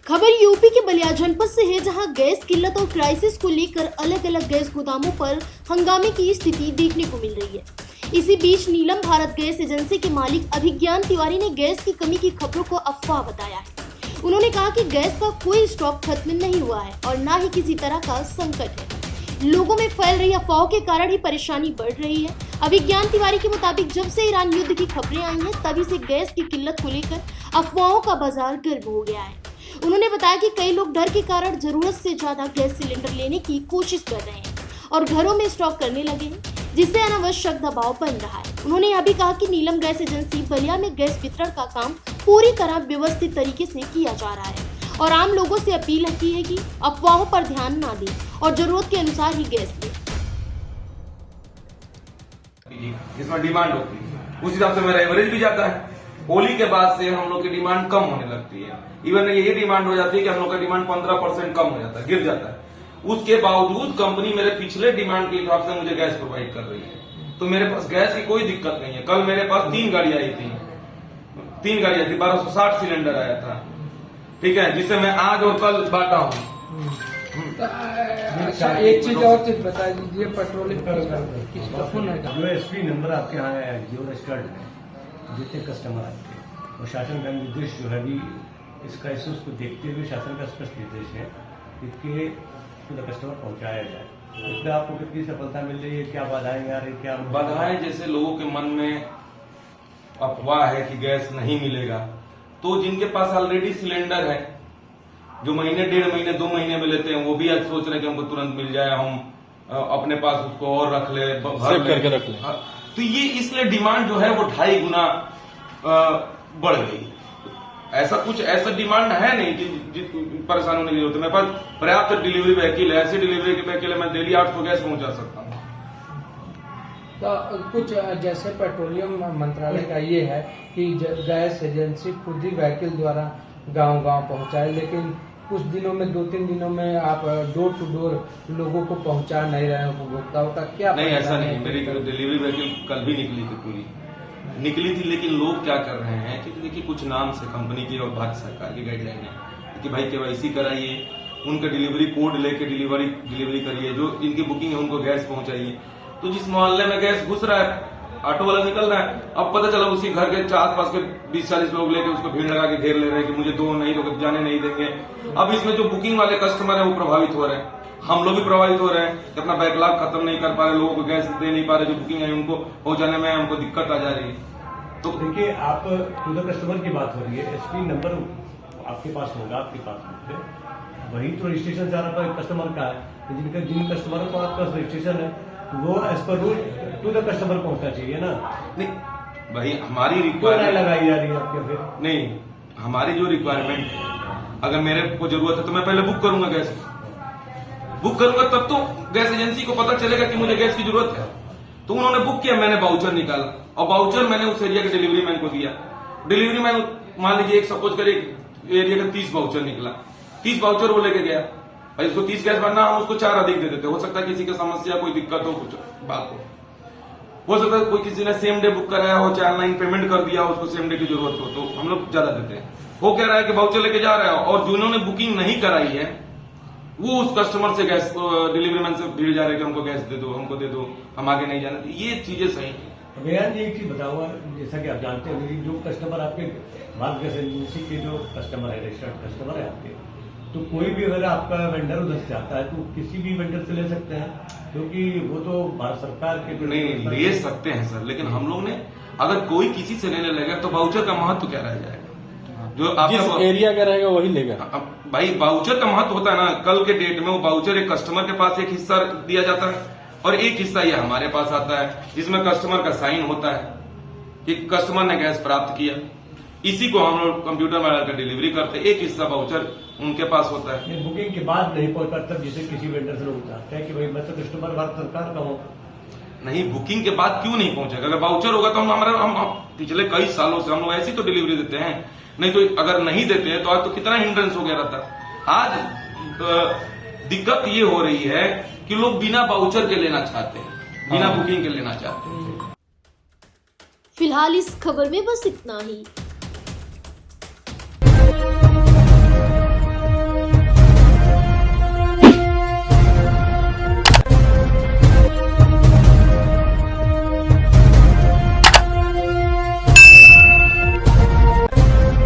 खबर यूपी के बलिया जनपद से है, जहां गैस किल्लत और क्राइसिस को लेकर अलग अलग गैस गोदामों पर हंगामे की स्थिति देखने को मिल रही है। इसी बीच नीलम भारत गैस एजेंसी के मालिक अभिज्ञान तिवारी ने गैस की कमी की खबरों को अफवाह बताया है। उन्होंने कहा कि गैस का कोई स्टॉक खत्म नहीं हुआ है और न ही किसी तरह का संकट है। लोगों में फैल रही अफवाहों के कारण ही परेशानी बढ़ रही है। अभिज्ञान तिवारी के मुताबिक जब से ईरान युद्ध की खबरें आई हैं, तभी से गैस की किल्लत को लेकर अफवाहों का बाजार गर्म हो गया है। उन्होंने बताया कि कई लोग डर के कारण जरूरत से ज्यादा गैस सिलेंडर लेने की कोशिश कर रहे हैं और घरों में स्टॉक करने लगे हैं, जिससे अनावश्यक दबाव बन रहा है। उन्होंने यह भी कहा कि नीलम गैस एजेंसी बलिया में गैस वितरण का काम पूरी तरह व्यवस्थित तरीके से किया जा रहा है और आम लोगों से अपील की है कि अफवाहों पर ध्यान न दें और जरूरत के अनुसार ही गैस लें। जिसमें डिमांड होती है उस हिसाब से मेरा एवरेज भी जाता है। होली के बाद से हम लोग की डिमांड कम होने लगती है। इवन यही डिमांड हो जाती है कि हम लोग का डिमांड 15% कम हो जाता है, गिर जाता है। उसके बावजूद कंपनी मेरे पिछले डिमांड के हिसाब से मुझे गैस प्रोवाइड कर रही है, तो मेरे पास गैस की कोई दिक्कत नहीं है। कल मेरे पास 3 गाड़ियां आई थी, 1260 सिलेंडर आया था, ठीक है, जिसे मैं आज और कल बांटा हूँ। एक चीज और चीज बता दीजिए, पेट्रोलिंग किसका फोन है? जो एसपी नंबर आपके यहाँ है, जो रजिस्टर्ड है, जितने कस्टमर आपके, और शासन का निर्देश जो है भी इस क्राइसिस को देखते हुए शासन का स्पष्ट निर्देश है कि कस्टमर पहुंचाया जाए। इसमें आपको कितनी सफलता मिल रही है, क्या बाधाएं आ रही, क्या बाधाएं? जैसे लोगों के मन में अफवाह है कि गैस नहीं मिलेगा, तो जिनके पास ऑलरेडी सिलेंडर है, जो महीने 1.5 महीने 2 महीने में लेते हैं, वो भी आज सोच रहे हैं कि हमको तुरंत मिल जाए, हम अपने पास उसको और रख ले, सेव करके रख ले। तो ये इसलिए डिमांड जो है वो 2.5 गुना बढ़ गई। ऐसा डिमांड है नहीं कि परेशान होने की जरूरत है। मेरे पास पर्याप्त डिलीवरी व्हीकल है, ऐसी डिलीवरी व्हीकल है मैं डेली 800 गैस पहुंचा सकता हूँ। तो कुछ जैसे पेट्रोलियम मंत्रालय का ये है कि गैस एजेंसी खुद ही व्हीकल द्वारा गांव-गांव पहुंचाए, लेकिन कुछ दिनों में 2-3 दिनों में आप डोर टू डोर लोगों को पहुंचा नहीं रहे हैं उपभोक्ताओं का। क्या नहीं, ऐसा नहीं। मेरी डिलीवरी व्हीकल कल भी निकली थी, पूरी निकली थी, लेकिन लोग क्या कर रहे हैं कि देखिए कुछ नाम से कंपनी की और भारत सरकार की गाइडलाइन है कि भाई KYC कराइए, उनका डिलीवरी कोड लेके डिलीवरी करिए, जो इनकी बुकिंग है उनको गैस पहुंचाइए। तो जिस मोहल्ले में गैस घुस रहा है, ऑटो वाला निकल रहा है, अब पता चला उसी घर के आसपास के 20-40 लोग लेके उसको भीड़ लगा के घेर ले रहे हैं कि मुझे दो, नहीं तो जाने नहीं देंगे। अब इसमें जो बुकिंग वाले कस्टमर है वो प्रभावित हो रहे हैं, हम लोग भी प्रभावित हो रहे हैं कि अपना बैकलॉग खत्म नहीं कर पा रहे, लोगों को गैस दे नहीं पा रहे, जो बुकिंग है उनको पहुंचाने में हमको दिक्कत आ जा रही है। तो देखिए, आप टू द कस्टमर की बात हो रही है, एसपी नंबर आपके पास होगा, आपके पास होगा, वही तो रजिस्ट्रेशन सारा कस्टमर का है। जिन कस्टमरों को आपका रजिस्ट्रेशन है वो as per rule to the customer पहुंचना चाहिए ना। नहीं भाई, हमारी रिक्वायरमेंट लगाई जा रही है आपके फिर नहीं, हमारी जो रिक्वायरमेंट है, अगर मेरे को जरूरत है तो मैं पहले बुक करूंगा, गैस बुक करूंगा, तब तो गैस एजेंसी को पता चलेगा कि मुझे गैस की जरूरत है। तो उन्होंने बुक किया, मैंने वाउचर निकाला और वाउचर मैंने उस एरिया के डिलीवरी मैन को दिया। डिलीवरी मैन मान लीजिए एक सपोज करिए एरिया का 30 वाउचर निकला, 30 वाउचर वो लेके गया, भाई उसको 30 गैस भरना, हम उसको 4 अधिक दे देते। हो सकता है किसी की समस्या, कोई दिक्कत हो, कुछ बात हो सकता है कोई किसी ने सेम डे बुक कराया हो, चाहे ऑनलाइन पेमेंट कर दिया, उसको सेम डे की जरूरत हो, तो हम लोग ज्यादा देते हैं। वो कह रहा है कि वाउचर लेके जा रहा है, और जिन्होंने बुकिंग नहीं कराई है वो उस कस्टमर से गैस डिलीवरी मैन से भीड़ जा रहे हैं कि हमको गैस दे दो, हमको दे दो, हम आगे नहीं जाने। ये चीजें सही है। भैया जी, एक चीज बताऊंगा, जैसा कि आप जानते हैं जो कस्टमर आपके भारत गैस एजेंसी के जो कस्टमर है, रजिस्टर्ड कस्टमर है आपके, तो कोई भी अगर आपका वेंडर उधर से आता है तो किसी भी वेंडर से ले सकते हैं, क्योंकि वो तो भारत सरकार के नहीं ले सकते हैं सर, लेकिन हम लोग ने अगर कोई किसी से लेने लगेगा तो वाउचर का महत्व क्या रह जाएगा? जो जिस एरिया का रहेगा वही लेगा। भाई वाउचर का महत्व होता है ना, कल के डेट में वो वाउचर एक कस्टमर के पास एक हिस्सा दिया जाता है और एक हिस्सा ये हमारे पास आता है, जिसमें कस्टमर का साइन होता है कि कस्टमर ने गैस प्राप्त किया। इसी को हम लोग कंप्यूटर में डालकर डिलीवरी करते हैं, एक हिस्सा वाउचर उनके पास होता है। बुकिंग के बाद नहीं पहुंच पाता, जैसे किसी वेंडर से लोग चाहते हैं कि भाई मैं तो कस्टमर भारत सरकार का हूँ। नहीं, बुकिंग के बाद क्यों नहीं पहुंचेगा? अगर वाउचर होगा तो हम पिछले कई सालों से हम लोग ऐसी तो डिलीवरी देते हैं, नहीं तो अगर नहीं देते हैं तो आज तो कितना हिंड्रेंस हो गया रहता। आज दिक्कत ये हो रही है कि लोग बिना वाउचर के लेना चाहते हैं, बिना बुकिंग के लेना चाहते हैं। फिलहाल इस खबर में बस इतना ही।